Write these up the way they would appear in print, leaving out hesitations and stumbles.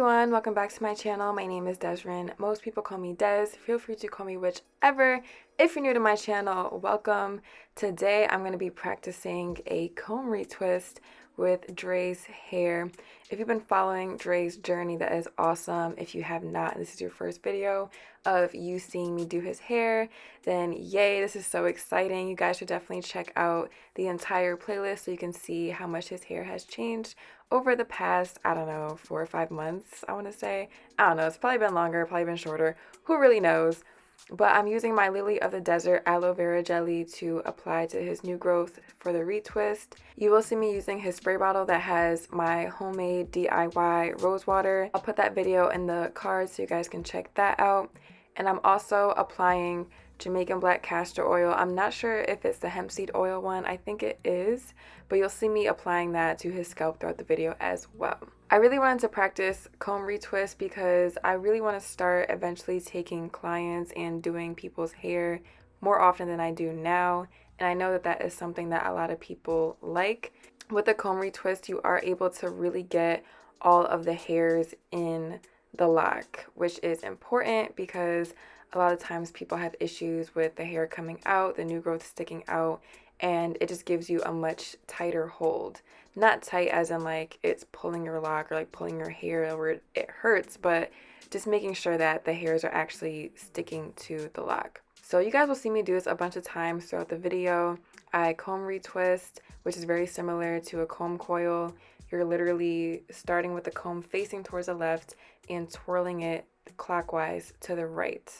everyone, welcome back to my channel. My name is Deszren. Most people call me Des. Feel free to call me whichever. If you're new to my channel, welcome. Today I'm going to be practicing a comb retwist with Dray's hair. If you've been following Dray's journey, that is awesome. If you have not, and this is your first video of you seeing me do his hair, then yay, this is so exciting. You guys should definitely check out the entire playlist so you can see how much his hair has changed over the past, I don't know, 4 or 5 months, I want to say. I don't know, it's probably been longer, probably been shorter. Who really knows? But I'm using my Lily of the Desert aloe vera jelly to apply to his new growth for the retwist. You will see me using his spray bottle that has my homemade DIY rose water. I'll put that video in the cards so you guys can check that out. And I'm also applying Jamaican black castor oil. I'm not sure if it's the hemp seed oil one. I think it is, but you'll see me applying that to his scalp throughout the video as well. I really wanted to practice comb retwist because I really want to start eventually taking clients and doing people's hair more often than I do now. And I know that that is something that a lot of people like. With the comb retwist, you are able to really get all of the hairs in the lock, which is important because a lot of times people have issues with the hair coming out, the new growth sticking out, and it just gives you a much tighter hold. Not tight as in like it's pulling your lock or like pulling your hair where it hurts, but just making sure that the hairs are actually sticking to the lock. So you guys will see me do this a bunch of times throughout the video. I comb retwist, which is very similar to a comb coil. You're literally starting with the comb facing towards the left and twirling it clockwise to the right.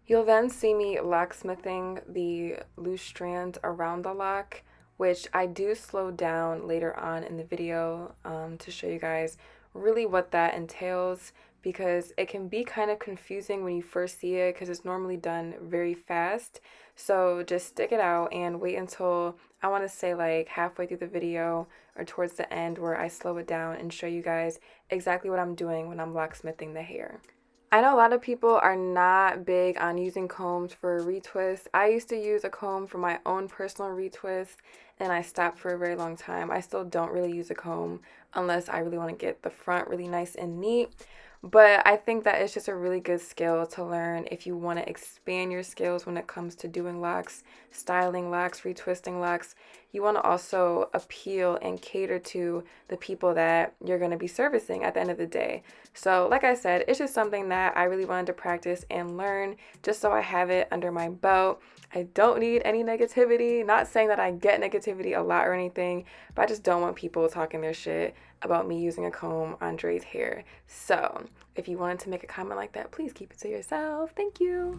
You'll then see me locksmithing the loose strand around the lock, which I do slow down later on in the video to show you guys really what that entails, because it can be kind of confusing when you first see it because it's normally done very fast. So just stick it out and wait until, I want to say like halfway through the video or towards the end, where I slow it down and show you guys exactly what I'm doing when I'm locksmithing the hair. I know a lot of people are not big on using combs for retwist. I used to use a comb for my own personal retwist and I stopped for a very long time. I still don't really use a comb unless I really want to get the front really nice and neat. But I think that it's just a really good skill to learn if you want to expand your skills when it comes to doing locks, styling locks, retwisting locks. You want to also appeal and cater to the people that you're going to be servicing at the end of the day. So like I said, it's just something that I really wanted to practice and learn just so I have it under my belt. I don't need any negativity. Not saying that I get negativity a lot or anything, but I just don't want people talking their shit about me using a comb on Dray's hair. So if you wanted to make a comment like that, please keep it to yourself. Thank you.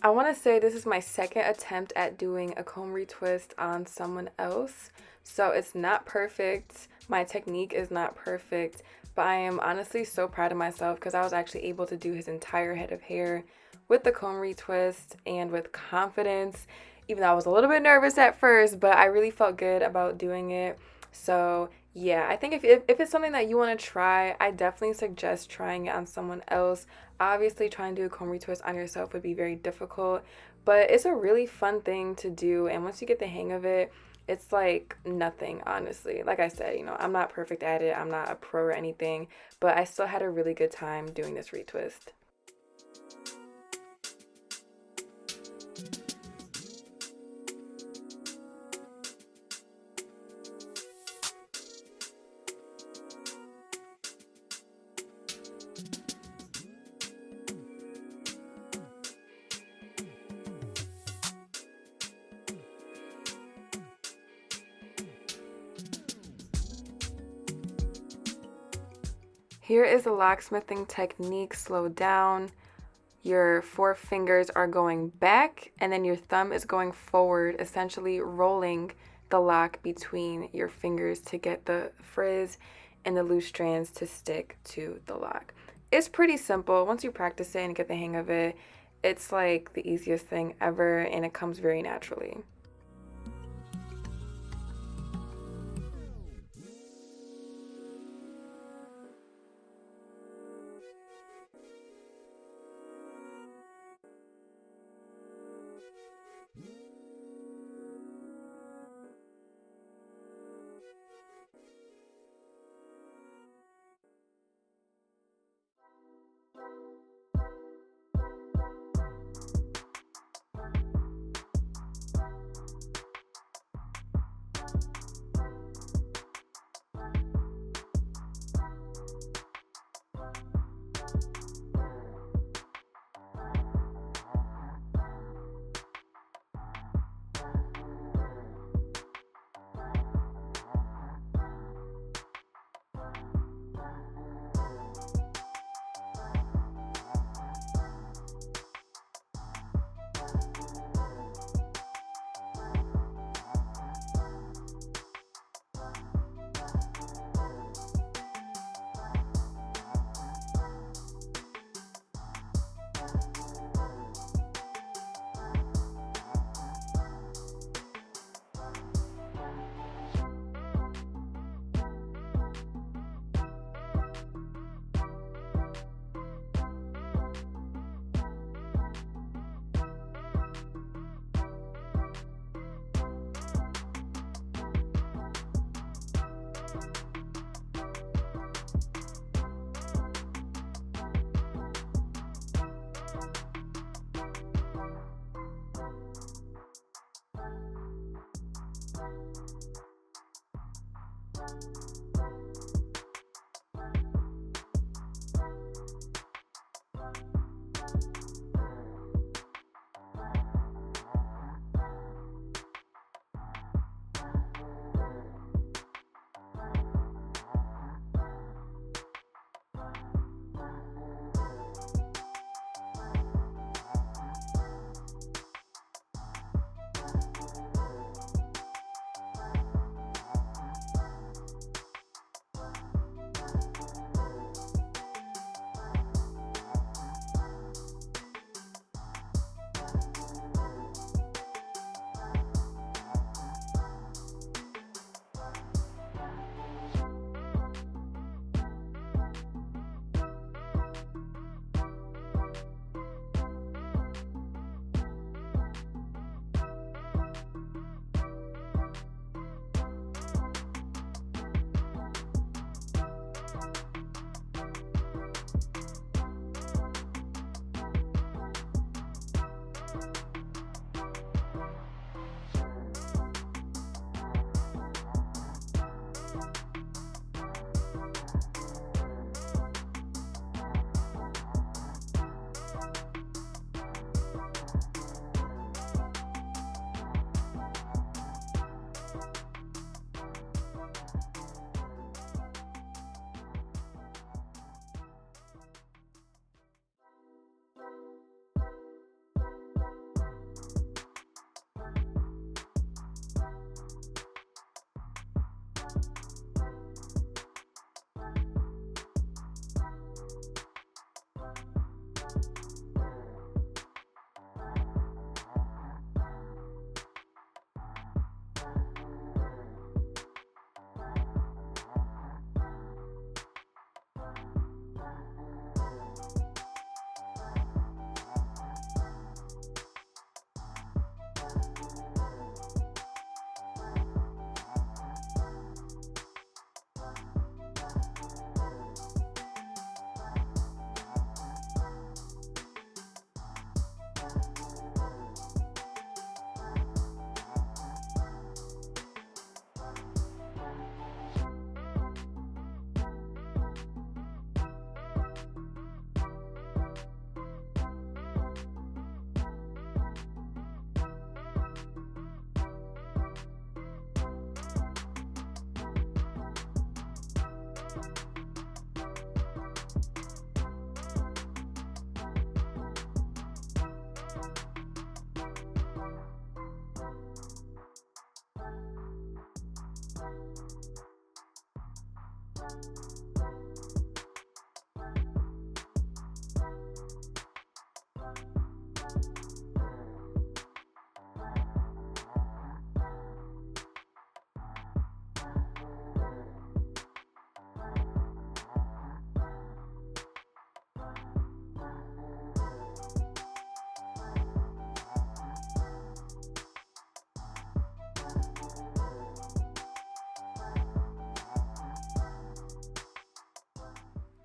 I want to say this is my second attempt at doing a comb retwist on someone else, so it's not perfect. My technique is not perfect, but I am honestly so proud of myself because I was actually able to do his entire head of hair with the comb retwist and with confidence, even though I was a little bit nervous at first, but I really felt good about doing it. So yeah, I think if it's something that you want to try, I definitely suggest trying it on someone else. Obviously, trying to do a comb retwist on yourself would be very difficult, but it's a really fun thing to do. And once you get the hang of it, it's like nothing, honestly. Like I said, you know, I'm not perfect at it. I'm not a pro or anything, but I still had a really good time doing this retwist. Here is the locksmithing technique slowed down. Your 4 fingers are going back and then your thumb is going forward, essentially rolling the lock between your fingers to get the frizz and the loose strands to stick to the lock. It's pretty simple. Once you practice it and get the hang of it, it's like the easiest thing ever, and it comes very naturally.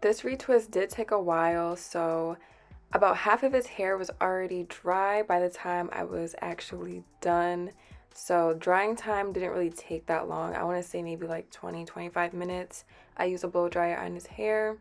This retwist did take a while, so about half of his hair was already dry by the time I was actually done. So drying time didn't really take that long. I want to say maybe like 20-25 minutes. I used a blow dryer on his hair,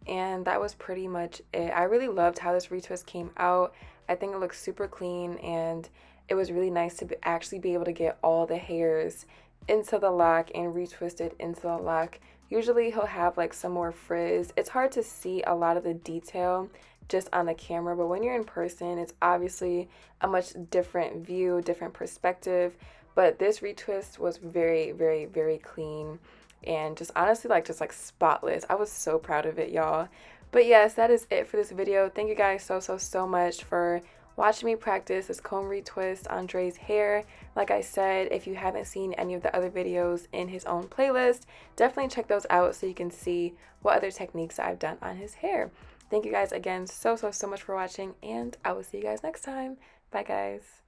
and that was pretty much it. I really loved how this retwist came out. I think it looks super clean, and it was really nice to actually be able to get all the hairs into the lock and retwist it into the lock. Usually he'll have like some more frizz. It's hard to see a lot of the detail just on the camera, but when you're in person, it's obviously a much different view, different perspective. But this retwist was very, very, very clean and just honestly just like spotless. I was so proud of it, y'all. But yes, that is it for this video. Thank you guys so much for watching me practice this comb retwist on Dray's hair. Like I said, if you haven't seen any of the other videos in his own playlist, definitely check those out so you can see what other techniques I've done on his hair. Thank you guys again so much for watching, and I will see you guys next time. Bye guys.